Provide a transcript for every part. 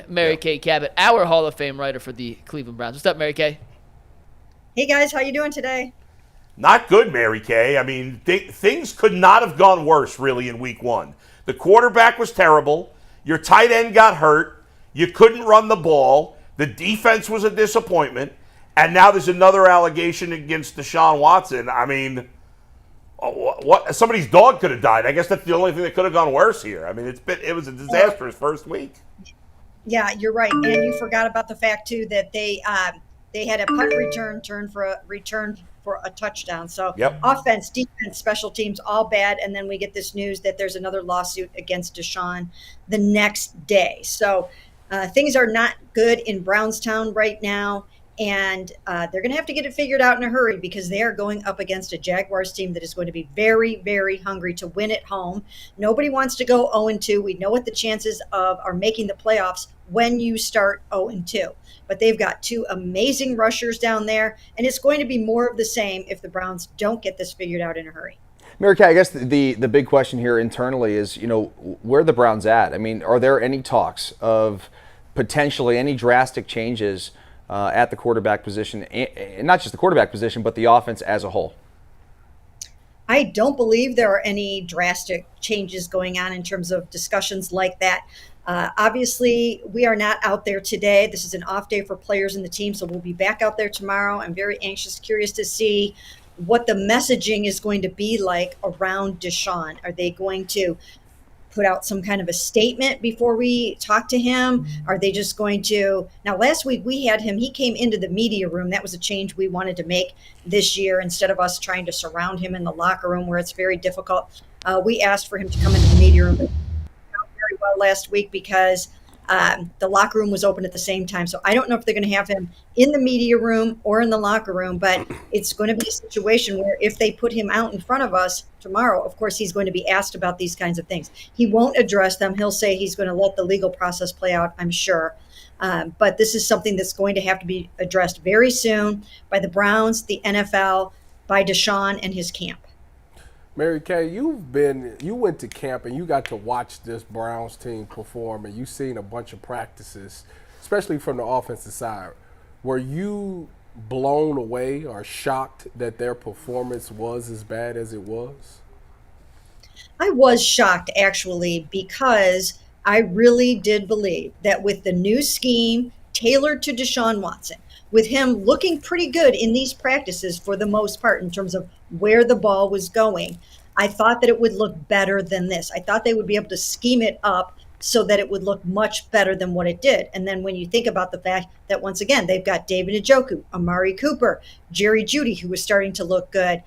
Mary Kay Cabot, our Hall of Fame writer for the Cleveland Browns. What's up, Mary Kay? Hey guys, how you doing today? Not good, Mary Kay. I mean, things could not have gone worse, really, in week one. The quarterback was terrible. Your tight end got hurt. You couldn't run the ball. The defense was a disappointment. And now there's another allegation against Deshaun Watson. I mean, what? Somebody's dog could have died. I guess that's the only thing that could have gone worse here. I mean, it was a disastrous first week. Yeah, you're right. And you forgot about the fact too that they had a punt return for a touchdown. So Offense, defense, special teams, all bad. And then we get this news that there's another lawsuit against Deshaun the next day. So things are not good in Brownstown right now. And they're going to have to get it figured out in a hurry because they are going up against a Jaguars team that is going to be very, very hungry to win at home. Nobody wants to go 0-2. We know what the chances of are making the playoffs when you start 0-2. But they've got two amazing rushers down there, and it's going to be more of the same if the Browns don't get this figured out in a hurry. Mary Kay, I guess the big question here internally is, where are the Browns at? I mean, are there any talks of potentially any drastic changes at the quarterback position, and not just the quarterback position, but the offense as a whole? I don't believe there are any drastic changes going on in terms of discussions like that. Obviously, we are not out there today. This is an off day for players in the team, so we'll be back out there tomorrow. I'm very anxious, curious to see what the messaging is going to be like around Deshaun. Are they going to put out some kind of a statement before we talk to him? Are they just going to, now last week we had him, he came into the media room. That was a change we wanted to make this year instead of us trying to surround him in the locker room where it's very difficult. We asked for him to come into the media room very well last week because the locker room was open at the same time. So I don't know if they're going to have him in the media room or in the locker room, but it's going to be a situation where if they put him out in front of us tomorrow, of course, he's going to be asked about these kinds of things. He won't address them. He'll say he's going to let the legal process play out, I'm sure. But this is something that's going to have to be addressed very soon by the Browns, the NFL, by Deshaun and his camp. Mary Kay, you went to camp and you got to watch this Browns team perform, and you've seen a bunch of practices, especially from the offensive side. Were you blown away or shocked that their performance was as bad as it was? I was shocked, actually, because I really did believe that with the new scheme tailored to Deshaun Watson, with him looking pretty good in these practices for the most part in terms of where the ball was going, I thought that it would look better than this. I thought they would be able to scheme it up so that it would look much better than what it did. And then when you think about the fact that, once again, they've got David Njoku, Amari Cooper, Jerry Jeudy, who was starting to look good,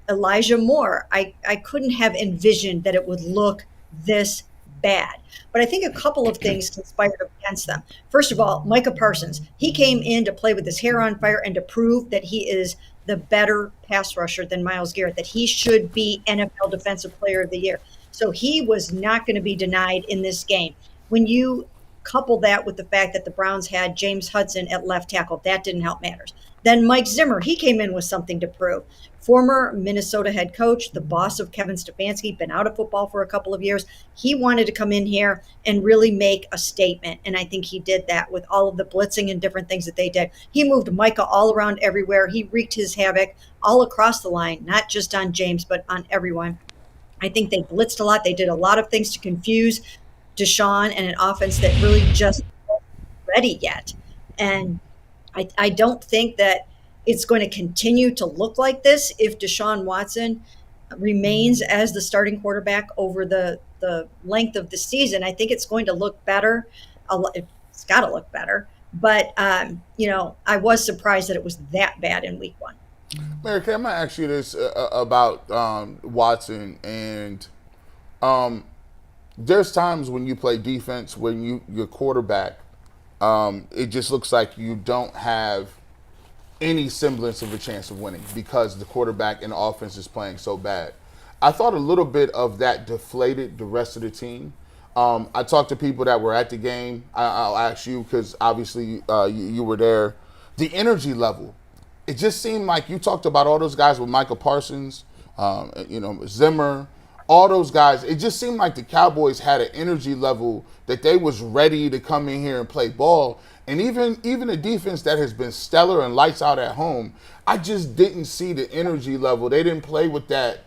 Elijah Moore, I couldn't have envisioned that it would look this bad. But I think a couple of things conspired against them. First of all, Micah Parsons, he came in to play with his hair on fire and to prove that he is the better pass rusher than Myles Garrett, that he should be NFL Defensive Player of the Year. So he was not going to be denied in this game. When you couple that with the fact that the Browns had James Hudson at left tackle, that didn't help matters. Then Mike Zimmer, he came in with something to prove. Former Minnesota head coach, the boss of Kevin Stefanski, been out of football for a couple of years. He wanted to come in here and really make a statement. And I think he did that with all of the blitzing and different things that they did. He moved Micah all around everywhere. He wreaked his havoc all across the line, not just on James, but on everyone. I think they blitzed a lot. They did a lot of things to confuse Deshaun and an offense that really just wasn't ready yet. And I don't think that it's going to continue to look like this if Deshaun Watson remains as the starting quarterback over the length of the season. I think it's going to look better. It's got to look better. But, I was surprised that it was that bad in week one. Mary Kay, I'm going to ask you this about Watson. And there's times when you play defense, when your quarterback, it just looks like you don't have any semblance of a chance of winning because the quarterback and the offense is playing so bad. I thought a little bit of that deflated the rest of the team. I talked to people that were at the game. I'll ask you because obviously you were there. The energy level, it just seemed like you talked about all those guys with Michael Parsons, Zimmer, all those guys, it just seemed like the Cowboys had an energy level that they was ready to come in here and play ball. And even a defense that has been stellar and lights out at home, I just didn't see the energy level. They didn't play with that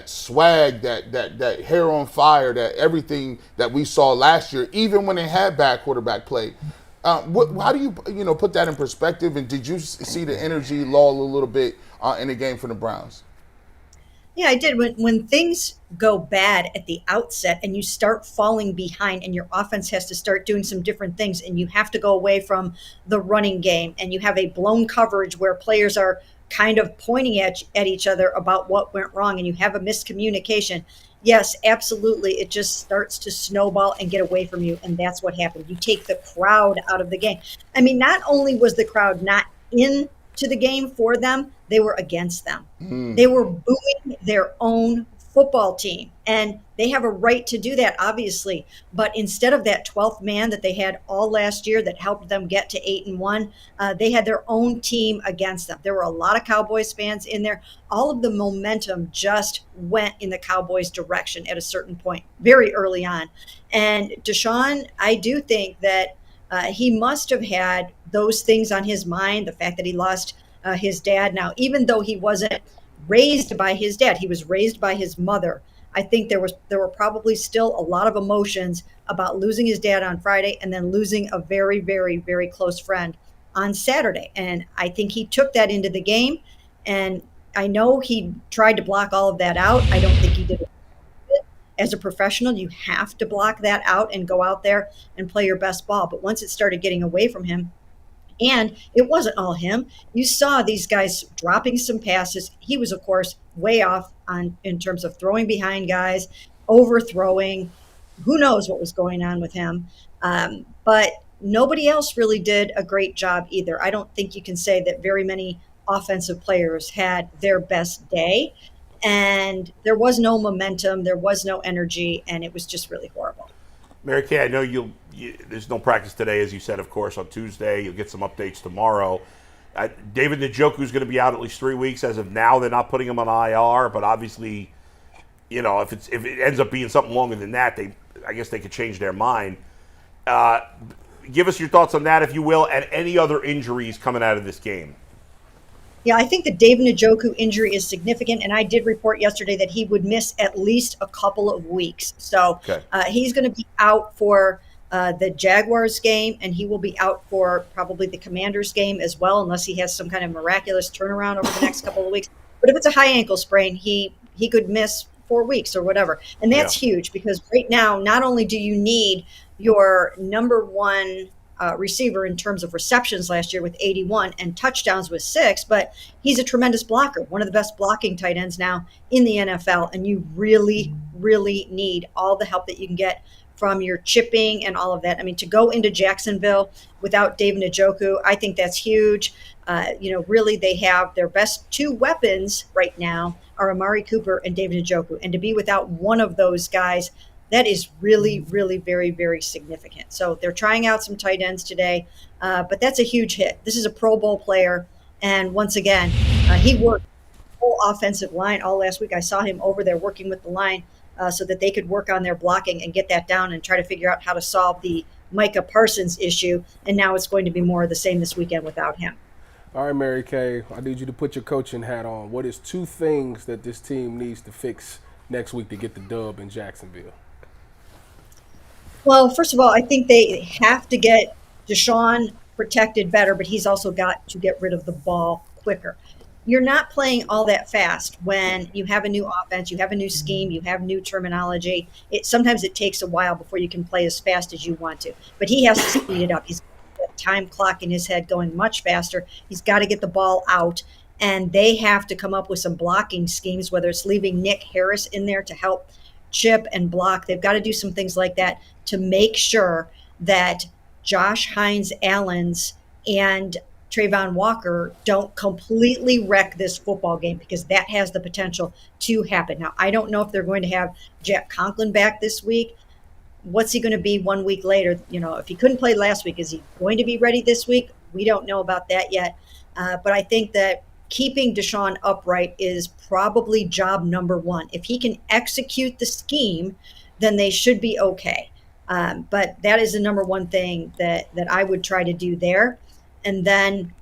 swag, that hair on fire, that everything that we saw last year, even when they had bad quarterback play. How do you put that in perspective? And did you see the energy lull a little bit in the game for the Browns? Yeah, I did. When things go bad at the outset and you start falling behind and your offense has to start doing some different things and you have to go away from the running game and you have a blown coverage where players are kind of pointing at each other about what went wrong and you have a miscommunication, yes, absolutely, it just starts to snowball and get away from you, and that's what happened. You take the crowd out of the game. I mean, not only was the crowd not into the game for them, they were against them. They were booing their own football team, and they have a right to do that, obviously. But instead of that 12th man that they had all last year that helped them get to 8-1, they had their own team against them. There were a lot of Cowboys fans in there. All of the momentum just went in the Cowboys' direction at a certain point, very early on. And Deshaun, I do think that he must have had those things on his mind, the fact that he lost his dad. Now, even though he wasn't raised by his dad, he was raised by his mother. I think there were probably still a lot of emotions about losing his dad on Friday and then losing a very, very, very close friend on Saturday. And I think he took that into the game. And I know he tried to block all of that out. I don't think he did it. As a professional, you have to block that out and go out there and play your best ball. But once it started getting away from him, and it wasn't all him. You saw these guys dropping some passes. He was, of course, way off in terms of throwing behind guys, overthrowing. Who knows what was going on with him? But nobody else really did a great job either. I don't think you can say that very many offensive players had their best day. And there was no momentum, there was no energy, and it was just really horrible. Mary Kay, I know there's no practice today, as you said, of course, on Tuesday. You'll get some updates tomorrow. David Njoku's going to be out at least 3 weeks. As of now, they're not putting him on IR, but obviously, if it ends up being something longer than that, I guess they could change their mind. Give us your thoughts on that, if you will, and any other injuries coming out of this game. Yeah, I think the David Njoku injury is significant, and I did report yesterday that he would miss at least a couple of weeks. So he's going to be out for the Jaguars game, and he will be out for probably the Commanders game as well, unless he has some kind of miraculous turnaround over the next couple of weeks. But if it's a high ankle sprain, he could miss 4 weeks or whatever. And that's huge, because right now, not only do you need your number one receiver in terms of receptions last year with 81 and touchdowns with 6, but he's a tremendous blocker, one of the best blocking tight ends now in the NFL. And you really, really need all the help that you can get from your chipping and all of that. I mean, to go into Jacksonville without David Njoku, I think that's huge. Really they have their best 2 weapons right now are Amari Cooper and David Njoku. And to be without one of those guys, that is really, really very, very significant. So they're trying out some tight ends today, but that's a huge hit. This is a Pro Bowl player. And once again, he worked the whole offensive line all last week. I saw him over there working with the line so that they could work on their blocking and get that down and try to figure out how to solve the Micah Parsons issue. And now it's going to be more of the same this weekend without him. All right, Mary Kay, I need you to put your coaching hat on. What is 2 things that this team needs to fix next week to get the dub in Jacksonville? Well, first of all, I think they have to get Deshaun protected better, but he's also got to get rid of the ball quicker. You're not playing all that fast when you have a new offense, you have a new scheme, you have new terminology. Sometimes it takes a while before you can play as fast as you want to. But he has to speed it up. He's got a time clock in his head going much faster. He's got to get the ball out, and they have to come up with some blocking schemes, whether it's leaving Nick Harris in there to help chip and block. They've got to do some things like that to make sure that Josh Hines-Allens and Trayvon Walker don't completely wreck this football game, because that has the potential to happen. Now, I don't know if they're going to have Jack Conklin back this week. What's he going to be 1 week later? If he couldn't play last week, is he going to be ready this week? We don't know about that yet. But I think that keeping Deshaun upright is probably job number one. If he can execute the scheme, then they should be okay. But that is the number one thing that I would try to do there. And then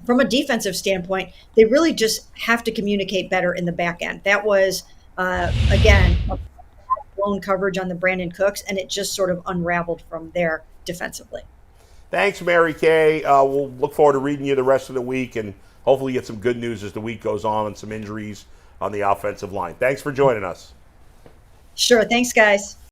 from a defensive standpoint, they really just have to communicate better in the back end. That was, again, a blown coverage on the Brandon Cooks, and it just sort of unraveled from there defensively. Thanks, Mary Kay. We'll look forward to reading you the rest of the week and hopefully get some good news as the week goes on and some injuries on the offensive line. Thanks for joining us. Sure. Thanks, guys.